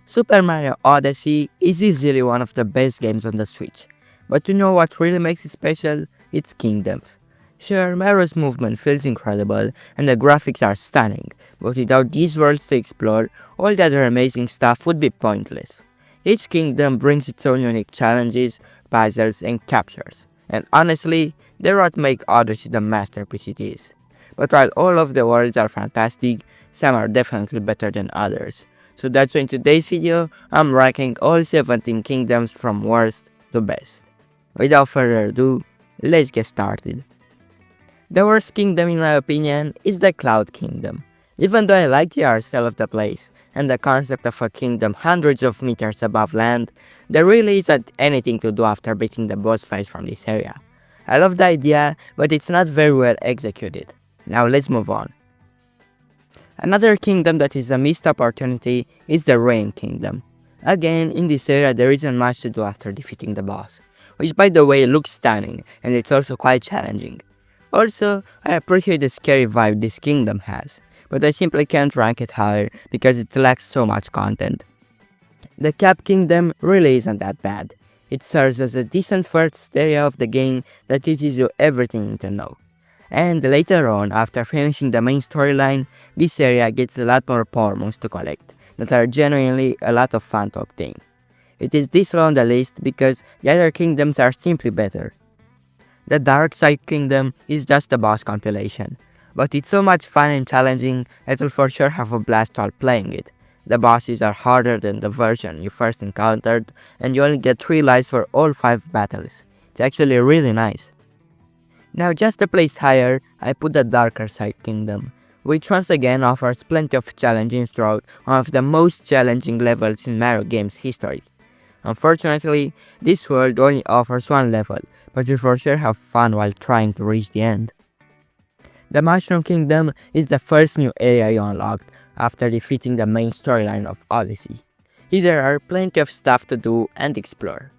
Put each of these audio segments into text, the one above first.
Super Mario Odyssey is easily one of the best games on the Switch. But you know what really makes it special? Its kingdoms. Sure, Mario's movement feels incredible and the graphics are stunning, but without these worlds to explore, all the other amazing stuff would be pointless. Each kingdom brings its own unique challenges, puzzles, and captures, and honestly, they're what make Odyssey the masterpiece it is. But while all of the worlds are fantastic, some are definitely better than others. So that's why in today's video, I'm ranking all 17 kingdoms from worst to best. Without further ado, let's get started. The worst kingdom in my opinion is the Cloud Kingdom. Even though I like the art style of the place and the concept of a kingdom hundreds of meters above land, there really isn't anything to do after beating the boss fight from this area. I love the idea, but it's not very well executed. Now let's move on. Another kingdom that is a missed opportunity is the Rain Kingdom. Again, in this area there isn't much to do after defeating the boss, which by the way looks stunning and it's also quite challenging. Also, I appreciate the scary vibe this kingdom has, but I simply can't rank it higher because it lacks so much content. The Cap Kingdom really isn't that bad. It serves as a decent first area of the game that teaches you everything you need to know. And later on, after finishing the main storyline, this area gets a lot more power moons to collect that are genuinely a lot of fun to obtain. It is this low on the list because the other kingdoms are simply better. The Dark Side Kingdom is just a boss compilation, but it's so much fun and challenging that you'll for sure have a blast while playing it. The bosses are harder than the version you first encountered, and you only get 3 lives for all 5 battles. It's actually really nice. Now just a place higher, I put the Darker Side Kingdom, which once again offers plenty of challenges throughout one of the most challenging levels in Mario games history. Unfortunately, this world only offers one level, but you for sure have fun while trying to reach the end. The Mushroom Kingdom is the first new area you unlocked after defeating the main storyline of Odyssey. Here there are plenty of stuff to do and explore.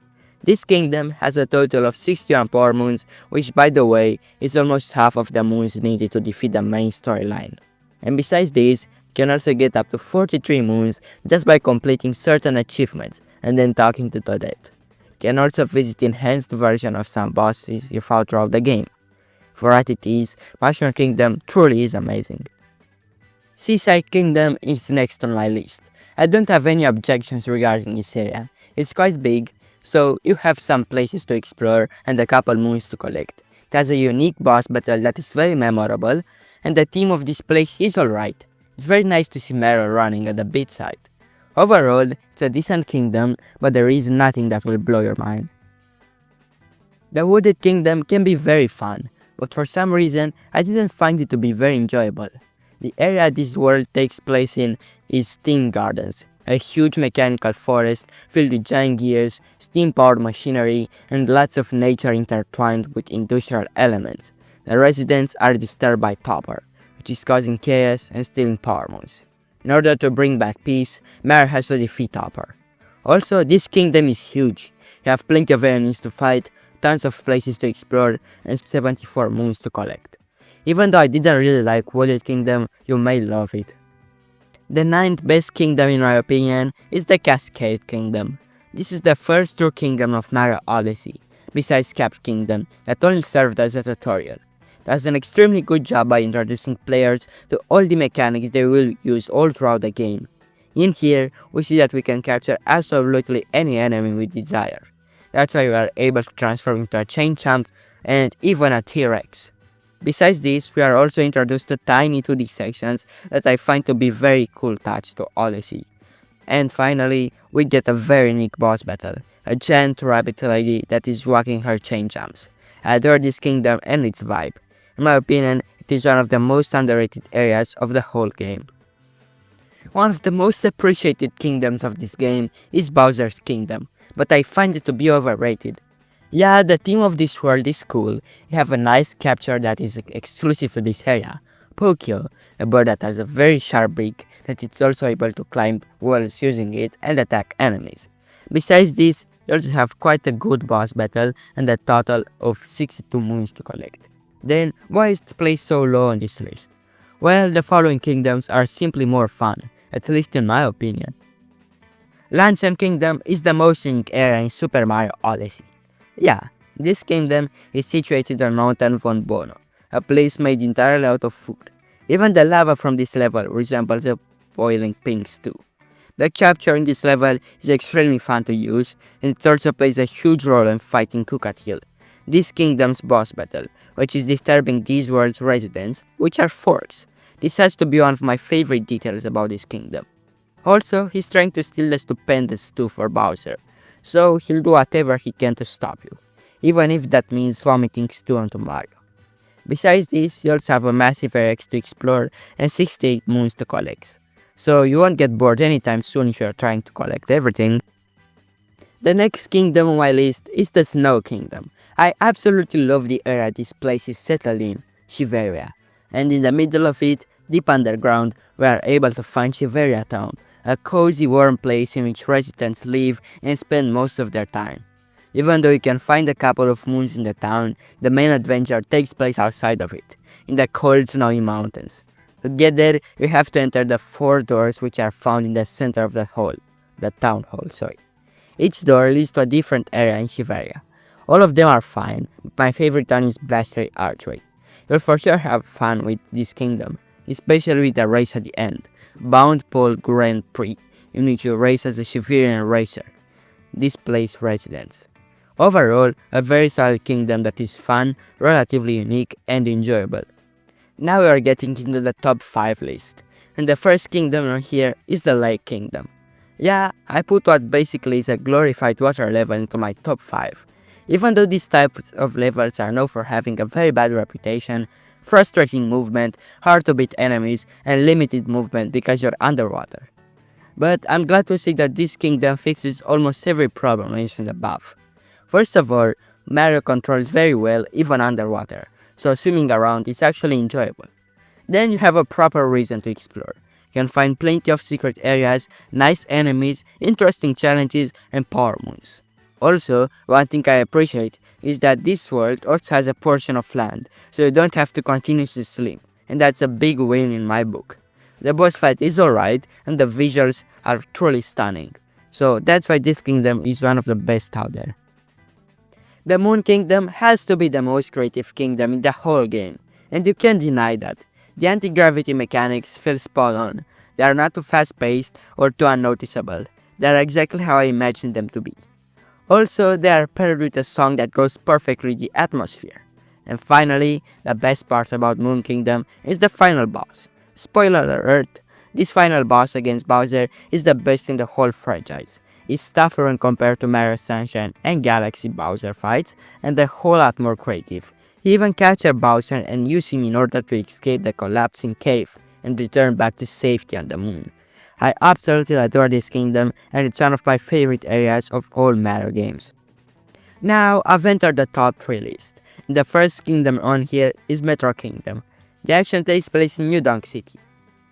This kingdom has a total of 61 power moons, which by the way is almost half of the moons needed to defeat the main storyline. And besides this, you can also get up to 43 moons just by completing certain achievements and then talking to Toadette. You can also visit enhanced version of some bosses you fought throughout the game. For what it is, Mushroom Kingdom truly is amazing. Seaside Kingdom is next on my list. I don't have any objections regarding this area. It's quite big, so you have some places to explore and a couple moons to collect. It has a unique boss battle that is very memorable, and the theme of this place is alright. It's very nice to see Mario running at the beachside. Overall, it's a decent kingdom, but there is nothing that will blow your mind. The Wooded Kingdom can be very fun, but for some reason, I didn't find it to be very enjoyable. The area this world takes place in is Steam Gardens, a huge mechanical forest filled with giant gears, steam-powered machinery, and lots of nature intertwined with industrial elements. The residents are disturbed by Topper, which is causing chaos and stealing power moons. In order to bring back peace, Mario has to defeat Topper. Also, this kingdom is huge. You have plenty of enemies to fight, tons of places to explore, and 74 moons to collect. Even though I didn't really like Wooded Kingdom, you may love it. The 9th best kingdom in my opinion is the Cascade Kingdom. This is the first true kingdom of Mario Odyssey, besides Cap Kingdom that only served as a tutorial. It does an extremely good job by introducing players to all the mechanics they will use all throughout the game. In here, we see that we can capture absolutely any enemy we desire. That's why we are able to transform into a Chain Chomp and even a T-Rex. Besides this, we are also introduced to tiny 2D sections that I find to be very cool touch to Odyssey. And finally, we get a very unique boss battle, a giant rabbit lady that is walking her chain jumps. I adore this kingdom and its vibe. In my opinion, it is one of the most underrated areas of the whole game. One of the most appreciated kingdoms of this game is Bowser's Kingdom, but I find it to be overrated. Yeah, the theme of this world is cool. You have a nice capture that is exclusive to this area. Pokio, a bird that has a very sharp beak that it's also able to climb walls using it and attack enemies. Besides this, you also have quite a good boss battle and a total of 62 moons to collect. Then, why is it placed so low on this list? Well, the following kingdoms are simply more fun, at least in my opinion. Luncheon Kingdom is the most unique area in Super Mario Odyssey. Yeah, this kingdom is situated on Mountain Von Bono, a place made entirely out of food. Even the lava from this level resembles a boiling pink stew. The capture in this level is extremely fun to use, and it also plays a huge role in fighting Kukat Hill, this kingdom's boss battle, which is disturbing these world's residents, which are forks. This has to be one of my favorite details about this kingdom. Also, he's trying to steal the stupendous stew for Bowser, so he'll do whatever he can to stop you, even if that means vomiting stew onto Mario. Besides this, you also have a massive area to explore and 68 moons to collect, so you won't get bored anytime soon if you're trying to collect everything. The next kingdom on my list is the Snow Kingdom. I absolutely love the area this place is settled in, Shiveria, and in the middle of it, deep underground, we are able to find Shiveria Town, a cozy warm place in which residents live and spend most of their time. Even though you can find a couple of moons in the town, the main adventure takes place outside of it, in the cold snowy mountains. To get there, you have to enter the 4 doors which are found in the center of the town hall. Each door leads to a different area in Shiveria. All of them are fine, but my favorite one is Blastery Archway. You'll for sure have fun with this kingdom, especially with the race at the end, Bound Pole Grand Prix, in which you race as a Shiverian racer, displaced residents. Overall, a very solid kingdom that is fun, relatively unique, and enjoyable. Now we are getting into the top 5 list, and the first kingdom on here is the Lake Kingdom. Yeah, I put what basically is a glorified water level into my top 5. Even though these types of levels are known for having a very bad reputation, frustrating movement, hard to beat enemies, and limited movement because you're underwater. But I'm glad to see that this kingdom fixes almost every problem mentioned above. First of all, Mario controls very well even underwater, so swimming around is actually enjoyable. Then you have a proper reason to explore. You can find plenty of secret areas, nice enemies, interesting challenges, and power moons. Also, one thing I appreciate is that this world also has a portion of land, so you don't have to continuously swim, and that's a big win in my book. The boss fight is alright, and the visuals are truly stunning, so that's why this kingdom is one of the best out there. The Moon Kingdom has to be the most creative kingdom in the whole game, and you can't deny that. The anti-gravity mechanics feel spot on. They are not too fast-paced or too unnoticeable. They are exactly how I imagined them to be. Also, they are paired with a song that goes perfectly with the atmosphere. And finally, the best part about Moon Kingdom is the final boss. Spoiler alert, this final boss against Bowser is the best in the whole franchise. It's tougher when compared to Mario Sunshine and Galaxy Bowser fights, and a whole lot more creative. He even captured Bowser and used him in order to escape the collapsing cave and return back to safety on the moon. I absolutely adore this kingdom, and it's one of my favorite areas of all Mario games. Now, I've entered the top 3 list. The first kingdom on here is Metro Kingdom. The action takes place in New Donk City.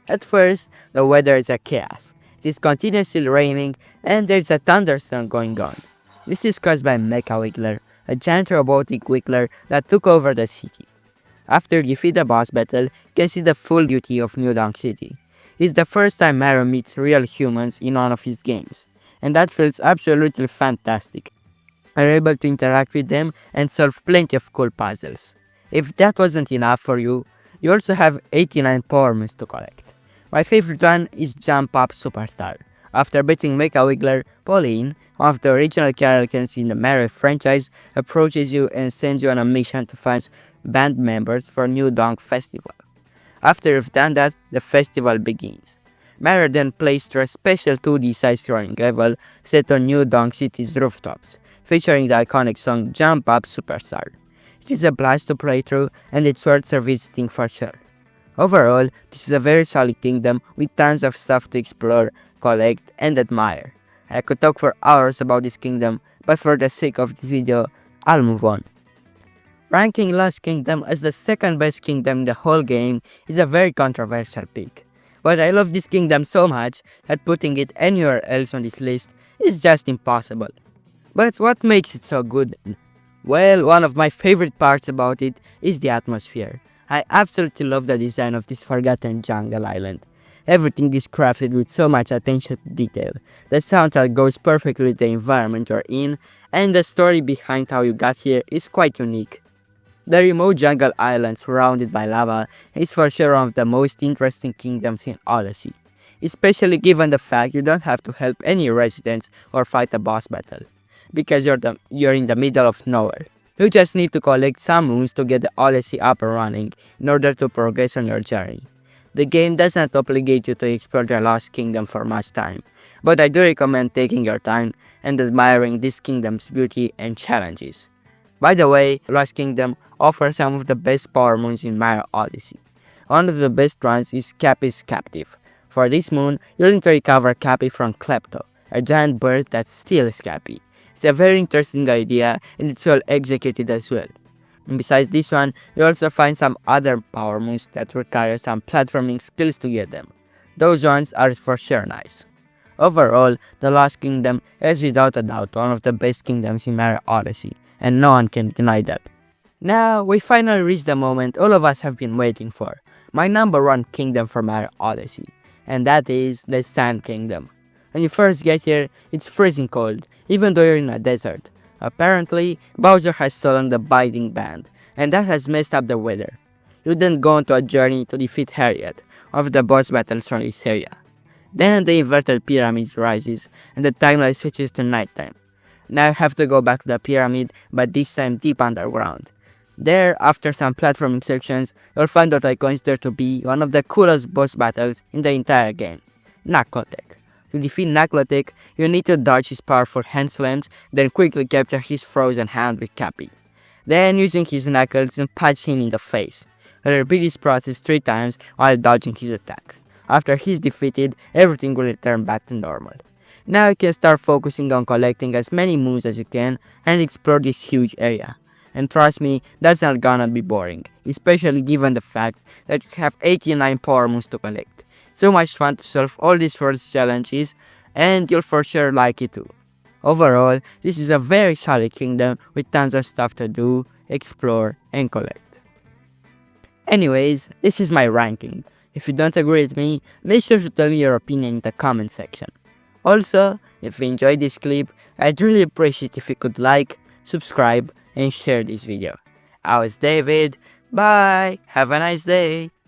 At first, the weather is a chaos. It is continuously raining, and there's a thunderstorm going on. This is caused by Mecha Wiggler, a giant robotic wiggler that took over the city. After you defeat the boss battle, you can see the full beauty of New Donk City. It's the first time Mario meets real humans in one of his games, and that feels absolutely fantastic. You're able to interact with them and solve plenty of cool puzzles. If that wasn't enough for you, you also have 89 power moons to collect. My favorite one is Jump Up Superstar. After beating Mecha Wiggler, Pauline, one of the original characters in the Mario franchise, approaches you and sends you on a mission to find band members for New Donk Festival. After you've done that, the festival begins. Mario then plays through a special 2D side-scrolling level set on New Donk City's rooftops, featuring the iconic song Jump Up Superstar. It is a blast to play through, and it's worth visiting for sure. Overall, this is a very solid kingdom with tons of stuff to explore, collect, and admire. I could talk for hours about this kingdom, but for the sake of this video, I'll move on. Ranking Lost Kingdom as the second best kingdom in the whole game is a very controversial pick. But I love this kingdom so much that putting it anywhere else on this list is just impossible. But what makes it so good? Well, one of my favorite parts about it is the atmosphere. I absolutely love the design of this forgotten jungle island. Everything is crafted with so much attention to detail. The soundtrack goes perfectly with the environment you're in, and the story behind how you got here is quite unique. The remote jungle island surrounded by lava is for sure one of the most interesting kingdoms in Odyssey, especially given the fact you don't have to help any residents or fight a boss battle, because you're in the middle of nowhere. You just need to collect some moons to get the Odyssey up and running in order to progress on your journey. The game does not obligate you to explore the Lost Kingdom for much time, but I do recommend taking your time and admiring this kingdom's beauty and challenges. By the way, Lost Kingdom offers some of the best power moons in Mario Odyssey. One of the best ones is Cappy's Captive. For this moon, you'll need to recover Cappy from Klepto, a giant bird that steals Cappy. It's a very interesting idea and it's well executed as well. And besides this one, you also find some other power moons that require some platforming skills to get them. Those ones are for sure nice. Overall, the Lost Kingdom is without a doubt one of the best kingdoms in Mario Odyssey, and no one can deny that. Now, we finally reached the moment all of us have been waiting for, my number one kingdom for Mario Odyssey, and that is the Sand Kingdom. When you first get here, it's freezing cold, even though you're in a desert. Apparently, Bowser has stolen the binding band, and that has messed up the weather. You then go on to a journey to defeat Harriet, one of the boss battles from this area. Then the inverted pyramid rises, and the timeline switches to nighttime. Now you have to go back to the pyramid, but this time deep underground. There, after some platforming sections, you'll find what I consider to be one of the coolest boss battles in the entire game, Naklotech. To defeat Naklotech, you need to dodge his powerful hand slams, then quickly capture his frozen hand with Cappy. Then, using his knuckles, and punch him in the face. You'll repeat this process 3 times while dodging his attack. After he's defeated, everything will return back to normal. Now you can start focusing on collecting as many moons as you can and explore this huge area. And trust me, that's not gonna be boring, especially given the fact that you have 89 power moons to collect. So much fun to solve all these world's challenges, and you'll for sure like it too. Overall, this is a very solid kingdom with tons of stuff to do, explore, and collect. Anyways, this is my ranking. If you don't agree with me, make sure to tell me your opinion in the comment section. Also, if you enjoyed this clip, I'd really appreciate if you could like, subscribe, and share this video. I was David. Bye. Have a nice day.